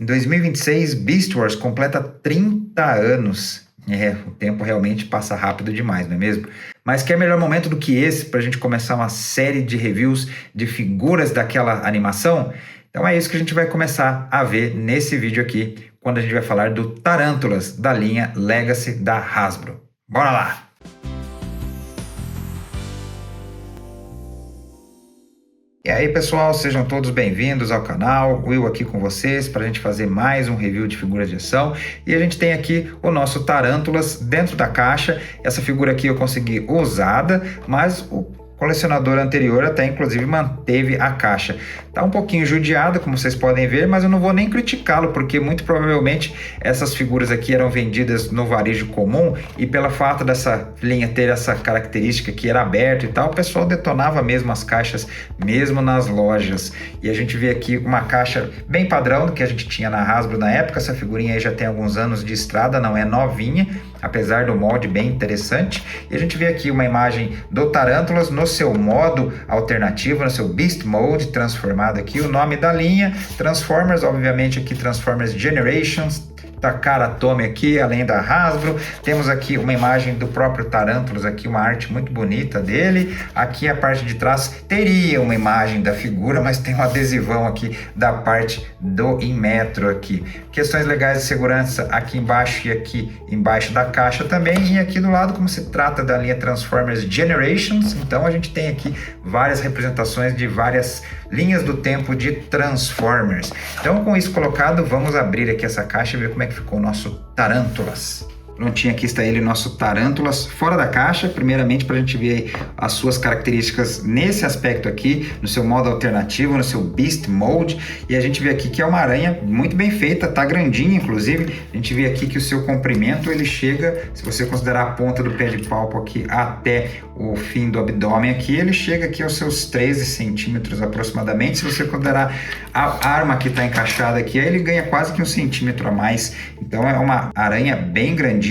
Em 2026, Beast Wars completa 30 anos. O tempo realmente passa rápido demais, não é mesmo? Mas que é melhor momento do que esse para a gente começar uma série de reviews de figuras daquela animação? Então é isso que a gente vai começar a ver nesse vídeo aqui, quando a gente vai falar do Tarântulas da linha Legacy da Hasbro. Bora lá! E aí pessoal, sejam todos bem-vindos ao canal, Will aqui com vocês para a gente fazer mais um review de figuras de ação. E a gente tem aqui o nosso Tarântulas dentro da caixa. Essa figura aqui eu consegui usada, mas o colecionador anterior até inclusive manteve a caixa. Tá um pouquinho judiada, como vocês podem ver, mas eu não vou nem criticá-lo, porque muito provavelmente essas figuras aqui eram vendidas no varejo comum e pelo fato dessa linha ter essa característica que era aberta e tal, o pessoal detonava mesmo as caixas, mesmo nas lojas. E a gente vê aqui uma caixa bem padrão do que a gente tinha na Hasbro na época. Essa figurinha aí já tem alguns anos de estrada, não é novinha, apesar do molde bem interessante. E a gente vê aqui uma imagem do Tarântulas no seu modo alternativo, no seu Beast Mode transformado aqui, o nome da linha Transformers, obviamente aqui Transformers Generations, Takara Tomy aqui, além da Hasbro. Temos aqui uma imagem do próprio Tarântulas aqui, uma arte muito bonita dele. Aqui a parte de trás teria uma imagem da figura, mas tem um adesivão aqui da parte do Inmetro aqui. Questões legais de segurança aqui embaixo e aqui embaixo da caixa também. E aqui do lado, como se trata da linha Transformers Generations, então a gente tem aqui várias representações de várias linhas do tempo de Transformers. Então, com isso colocado, vamos abrir aqui essa caixa e ver como é que ficou o nosso Tarântulas. Prontinho, aqui está ele, nosso Tarântulas, fora da caixa, primeiramente para a gente ver as suas características nesse aspecto aqui, no seu modo alternativo, no seu Beast Mode, e a gente vê aqui que é uma aranha muito bem feita, tá grandinha inclusive. A gente vê aqui que o seu comprimento ele chega, se você considerar a ponta do pé de palpo aqui até o fim do abdômen aqui, ele chega aqui aos seus 13 centímetros aproximadamente. Se você considerar a arma que está encaixada aqui, aí ele ganha quase que 1 centímetro a mais. Então é uma aranha bem grandinha.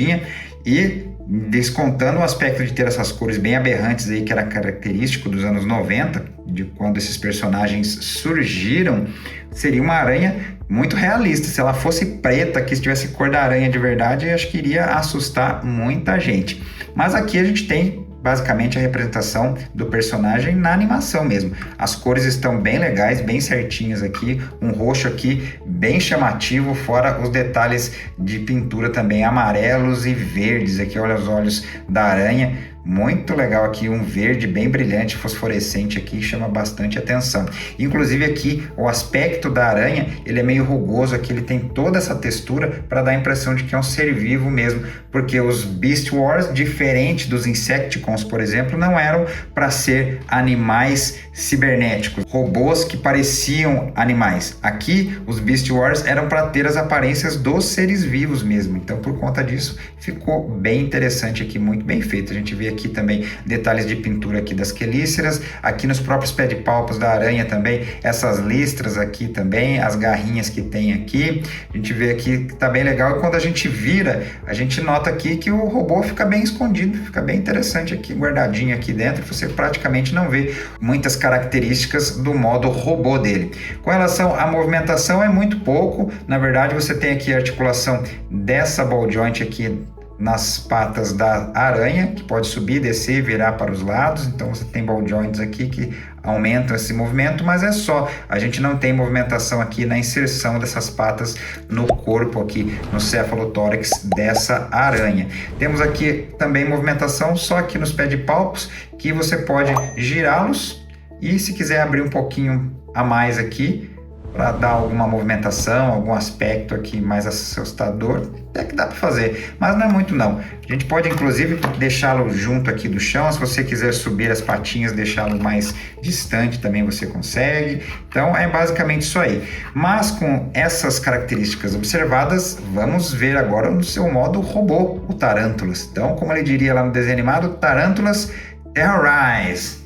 E descontando o aspecto de ter essas cores bem aberrantes aí, que era característico dos anos 90, de quando esses personagens surgiram, seria uma aranha muito realista. Se ela fosse preta, que se tivesse cor da aranha de verdade, eu acho que iria assustar muita gente. Mas aqui a gente tem basicamente a representação do personagem na animação mesmo. As cores estão bem legais, bem certinhas aqui, um roxo aqui bem chamativo, fora os detalhes de pintura também amarelos e verdes aqui, olha os olhos da aranha. Muito legal aqui, um verde bem brilhante, fosforescente aqui, chama bastante atenção. Inclusive aqui, o aspecto da aranha, ele é meio rugoso aqui, ele tem toda essa textura para dar a impressão de que é um ser vivo mesmo, porque os Beast Wars, diferente dos Insecticons, por exemplo, não eram para ser animais cibernéticos, robôs que pareciam animais. Aqui, os Beast Wars eram para ter as aparências dos seres vivos mesmo, então por conta disso, ficou bem interessante aqui, muito bem feito. A gente vê aqui também detalhes de pintura aqui das quelíceras, aqui nos próprios pés de palpos da aranha também, essas listras aqui também, as garrinhas que tem aqui, a gente vê aqui que tá bem legal. E quando a gente vira, a gente nota aqui que o robô fica bem escondido, fica bem interessante aqui, guardadinho aqui dentro, você praticamente não vê muitas características do modo robô dele. Com relação à movimentação, é muito pouco, na verdade você tem aqui a articulação dessa ball joint aqui nas patas da aranha, que pode subir, descer e virar para os lados. Então você tem ball joints aqui que aumentam esse movimento, mas é só. A gente não tem movimentação aqui na inserção dessas patas no corpo aqui, no cefalotórax dessa aranha. Temos aqui também movimentação só aqui nos pés de palpos, que você pode girá-los e se quiser abrir um pouquinho a mais aqui, para dar alguma movimentação, algum aspecto aqui mais assustador, até que dá para fazer, mas não é muito não. A gente pode inclusive deixá-lo junto aqui do chão, se você quiser subir as patinhas, deixá-lo mais distante também você consegue. Então é basicamente isso aí. Mas com essas características observadas, vamos ver agora no seu modo robô, o Tarântulas. Então, como ele diria lá no desenho animado, Tarântulas Terrorize.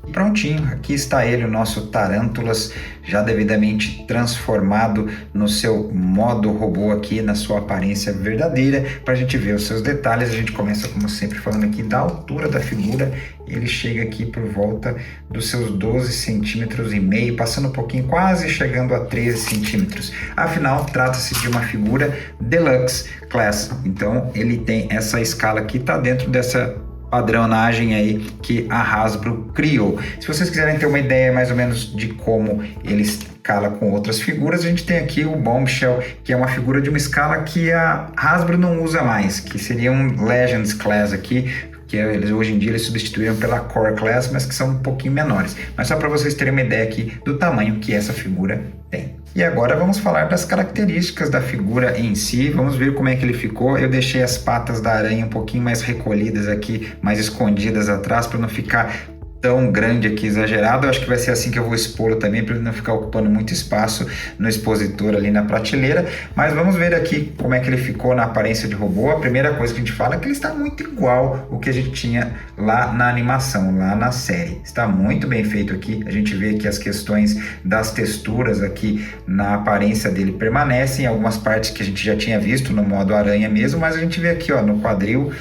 Prontinho, aqui está ele, o nosso Tarântulas, já devidamente transformado no seu modo robô aqui, na sua aparência verdadeira, para a gente ver os seus detalhes. A gente começa, como sempre, falando aqui da altura da figura. Ele chega aqui por volta dos seus 12 centímetros e meio, passando um pouquinho, quase chegando a 13 centímetros. Afinal, trata-se de uma figura Deluxe Class, então ele tem essa escala aqui, está dentro dessa padronagem aí que a Hasbro criou. Se vocês quiserem ter uma ideia mais ou menos de como ele escala com outras figuras, a gente tem aqui o Bombshell, que é uma figura de uma escala que a Hasbro não usa mais, que seria um Legends Class aqui, que eles, hoje em dia eles substituíram pela Core Class, mas que são um pouquinho menores. Mas só para vocês terem uma ideia aqui do tamanho que essa figura tem. E agora vamos falar das características da figura em si, vamos ver como é que ele ficou. Eu deixei as patas da aranha um pouquinho mais recolhidas aqui, mais escondidas atrás, para não ficar tão grande aqui, exagerado. Eu acho que vai ser assim que eu vou expô-lo também, para ele não ficar ocupando muito espaço no expositor ali na prateleira. Mas vamos ver aqui como é que ele ficou na aparência de robô. A primeira coisa que a gente fala é que ele está muito igual o que a gente tinha lá na animação, lá na série. Está muito bem feito aqui. A gente vê que as questões das texturas aqui na aparência dele permanecem, algumas partes que a gente já tinha visto no modo aranha mesmo, mas a gente vê aqui, ó, no quadril,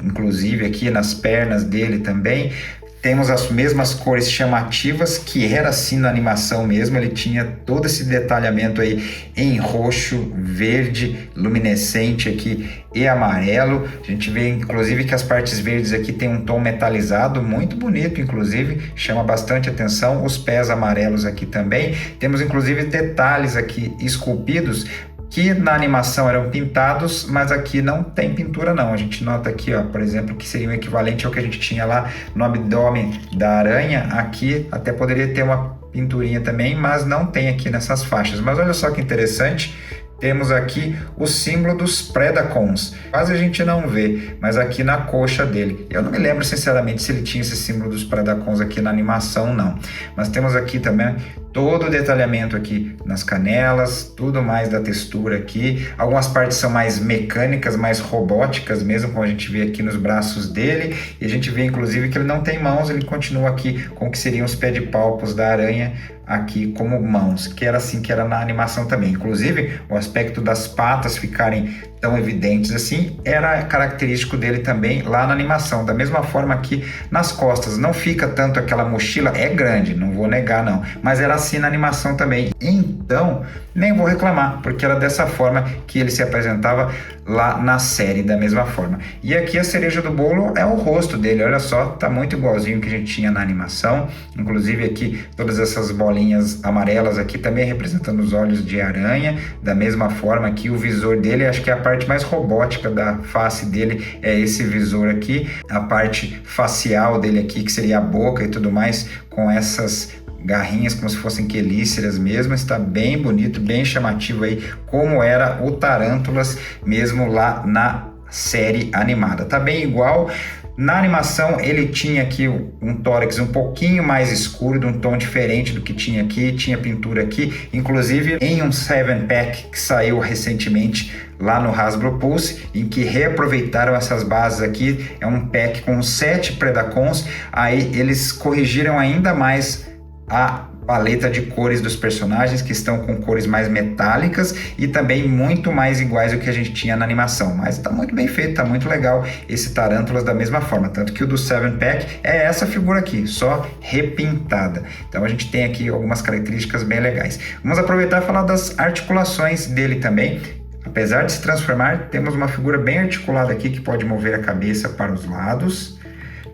inclusive aqui nas pernas dele também. Temos as mesmas cores chamativas, que era assim na animação mesmo. Ele tinha todo esse detalhamento aí em roxo, verde, luminescente aqui e amarelo. A gente vê inclusive que as partes verdes aqui tem um tom metalizado, muito bonito inclusive, chama bastante atenção. Os pés amarelos aqui também. Temos inclusive detalhes aqui esculpidos, que na animação eram pintados, mas aqui não tem pintura não. A gente nota aqui, ó, por exemplo, que seria o equivalente ao que a gente tinha lá no abdômen da aranha. Aqui até poderia ter uma pinturinha também, mas não tem aqui nessas faixas. Mas olha só que interessante, temos aqui o símbolo dos Predacons. Quase a gente não vê, mas aqui na coxa dele. Eu não me lembro sinceramente se ele tinha esse símbolo dos Predacons aqui na animação, não. Mas temos aqui também todo o detalhamento aqui nas canelas, tudo mais da textura aqui. Algumas partes são mais mecânicas, mais robóticas mesmo, como a gente vê aqui nos braços dele. E a gente vê inclusive que ele não tem mãos, ele continua aqui com o que seriam os pedipalpos da aranha aqui como mãos, que era assim que era na animação também. Inclusive o aspecto das patas ficarem tão evidentes assim era característico dele também lá na animação. Da mesma forma que nas costas não fica tanto aquela mochila, é grande, não vou negar não, mas era assim na animação também. Então nem vou reclamar, porque era dessa forma que ele se apresentava lá na série, da mesma forma. E aqui a cereja do bolo é o rosto dele, olha só, tá muito igualzinho que a gente tinha na animação. Inclusive aqui todas essas bolinhas amarelas aqui também representando os olhos de aranha. Da mesma forma aqui o visor dele, acho que é a parte mais robótica da face dele, é esse visor aqui. A parte facial dele aqui, que seria a boca e tudo mais, com essas garrinhas como se fossem quelíceras mesmo. Está bem bonito, bem chamativo aí, como era o Tarântulas mesmo lá na série animada. Tá bem igual. Na animação ele tinha aqui um tórax um pouquinho mais escuro, de um tom diferente do que tinha aqui, tinha pintura aqui, inclusive em um 7-pack que saiu recentemente lá no Hasbro Pulse, em que reaproveitaram essas bases aqui. É um pack com 7 Predacons, aí eles corrigiram ainda mais a paleta de cores dos personagens, que estão com cores mais metálicas e também muito mais iguais ao que a gente tinha na animação. Mas tá muito bem feito, tá muito legal esse Tarântulas da mesma forma, tanto que o do 7-pack é essa figura aqui, só repintada. Então a gente tem aqui algumas características bem legais. Vamos aproveitar e falar das articulações dele também. Apesar de se transformar, temos uma figura bem articulada aqui, que pode mover a cabeça para os lados.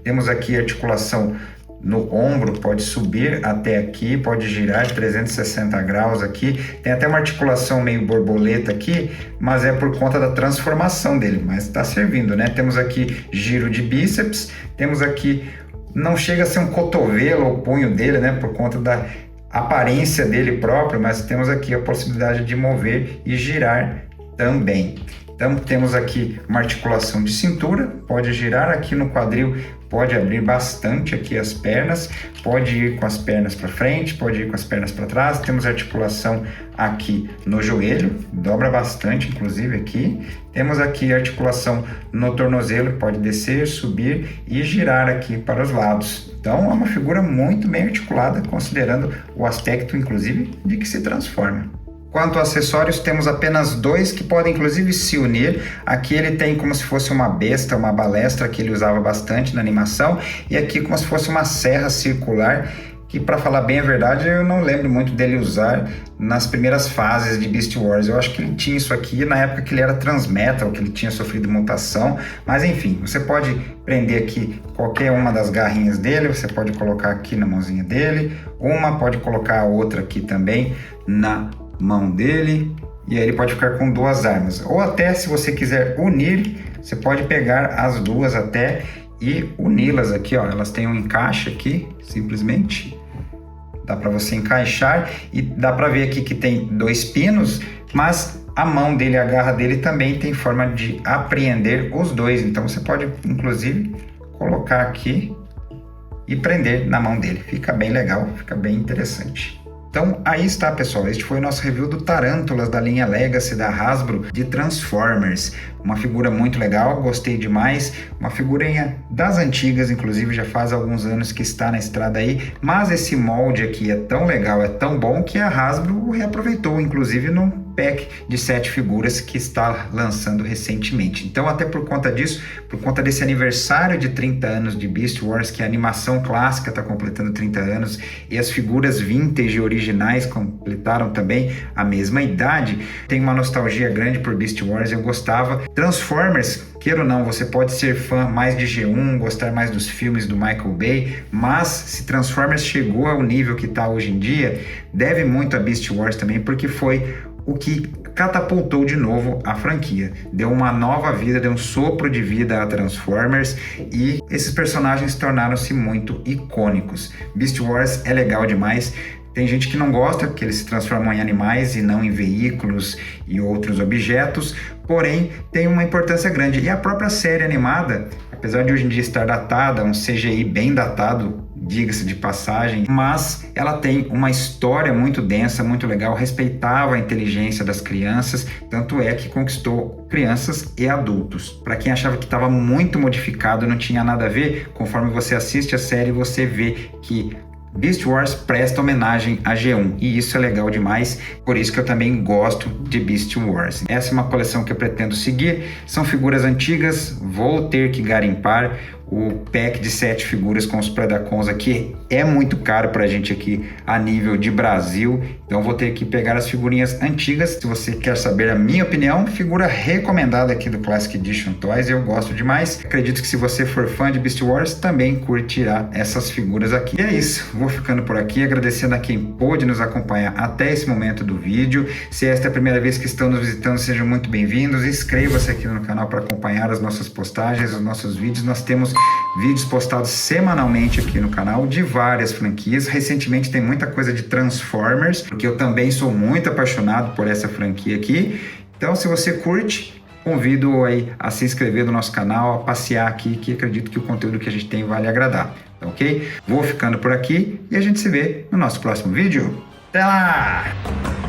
Temos aqui a articulação no ombro, pode subir até aqui, pode girar 360 graus aqui. Tem até uma articulação meio borboleta aqui, mas é por conta da transformação dele, mas está servindo, né? Temos aqui giro de bíceps, temos aqui, não chega a ser um cotovelo ou punho dele, né? Por conta da aparência dele próprio, mas temos aqui a possibilidade de mover e girar também. Então temos aqui uma articulação de cintura, pode girar aqui no quadril, pode abrir bastante aqui as pernas, pode ir com as pernas para frente, pode ir com as pernas para trás. Temos articulação aqui no joelho, dobra bastante inclusive aqui. Temos aqui articulação no tornozelo, pode descer, subir e girar aqui para os lados. Então é uma figura muito bem articulada, considerando o aspecto, inclusive, de que se transforma. Quanto a acessórios, temos apenas dois que podem inclusive se unir. Aqui ele tem como se fosse uma besta, uma balestra que ele usava bastante na animação, e aqui como se fosse uma serra circular, que, para falar bem a verdade, eu não lembro muito dele usar nas primeiras fases de Beast Wars. Eu acho que ele tinha isso aqui na época que ele era Transmetal, que ele tinha sofrido mutação, mas enfim, você pode prender aqui qualquer uma das garrinhas dele, você pode colocar aqui na mãozinha dele, pode colocar a outra aqui também na mão dele, e aí ele pode ficar com duas armas. Ou até, se você quiser unir, você pode pegar as duas até e uni-las aqui, ó. Elas têm um encaixe aqui, simplesmente. Dá para você encaixar e dá para ver aqui que tem dois pinos, mas a mão dele, a garra dele também tem forma de apreender os dois. Então você pode, inclusive, colocar aqui e prender na mão dele. Fica bem legal, fica bem interessante. Então aí está, pessoal, este foi o nosso review do Tarântulas da linha Legacy da Hasbro de Transformers. Uma figura muito legal, gostei demais, uma figurinha das antigas, inclusive já faz alguns anos que está na estrada aí, mas esse molde aqui é tão legal, é tão bom que a Hasbro o reaproveitou, inclusive num pack de 7 figuras que está lançando recentemente. Então, até por conta disso, por conta desse aniversário de 30 anos de Beast Wars, que a animação clássica está completando 30 anos e as figuras vintage originais completaram também a mesma idade, tem uma nostalgia grande por Beast Wars. Eu gostava. Transformers, queira ou não, você pode ser fã mais de G1, gostar mais dos filmes do Michael Bay, mas se Transformers chegou ao nível que está hoje em dia, deve muito a Beast Wars também, porque foi o que catapultou de novo a franquia, deu uma nova vida, deu um sopro de vida a Transformers e esses personagens tornaram-se muito icônicos. Beast Wars é legal demais. Tem gente que não gosta, porque eles se transformam em animais e não em veículos e outros objetos, porém tem uma importância grande. E a própria série animada, apesar de hoje em dia estar datada, um CGI bem datado, diga-se de passagem, mas ela tem uma história muito densa, muito legal, respeitava a inteligência das crianças, tanto é que conquistou crianças e adultos. Para quem achava que estava muito modificado, não tinha nada a ver, conforme você assiste a série, você vê que Beast Wars presta homenagem a G1 e isso é legal demais, por isso que eu também gosto de Beast Wars. Essa é uma coleção que eu pretendo seguir, são figuras antigas, vou ter que garimpar. O pack de 7 figuras com os Predacons aqui é muito caro pra gente aqui a nível de Brasil, então vou ter que pegar as figurinhas antigas. Se você quer saber a minha opinião, figura recomendada aqui do Classic Edition Toys, eu gosto demais. Acredito que se você for fã de Beast Wars, também curtirá essas figuras aqui. E é isso, vou ficando por aqui, agradecendo a quem pôde nos acompanhar até esse momento do vídeo. Se esta é a primeira vez que estão nos visitando, sejam muito bem-vindos. Inscreva-se aqui no canal para acompanhar as nossas postagens, os nossos vídeos. Nós temos vídeos postados semanalmente aqui no canal de várias franquias. Recentemente tem muita coisa de Transformers, porque eu também sou muito apaixonado por essa franquia aqui. Então, se você curte, convido aí a se inscrever no nosso canal, a passear aqui, que acredito que o conteúdo que a gente tem vai lhe agradar, tá ok? Vou ficando por aqui e a gente se vê no nosso próximo vídeo. Até lá!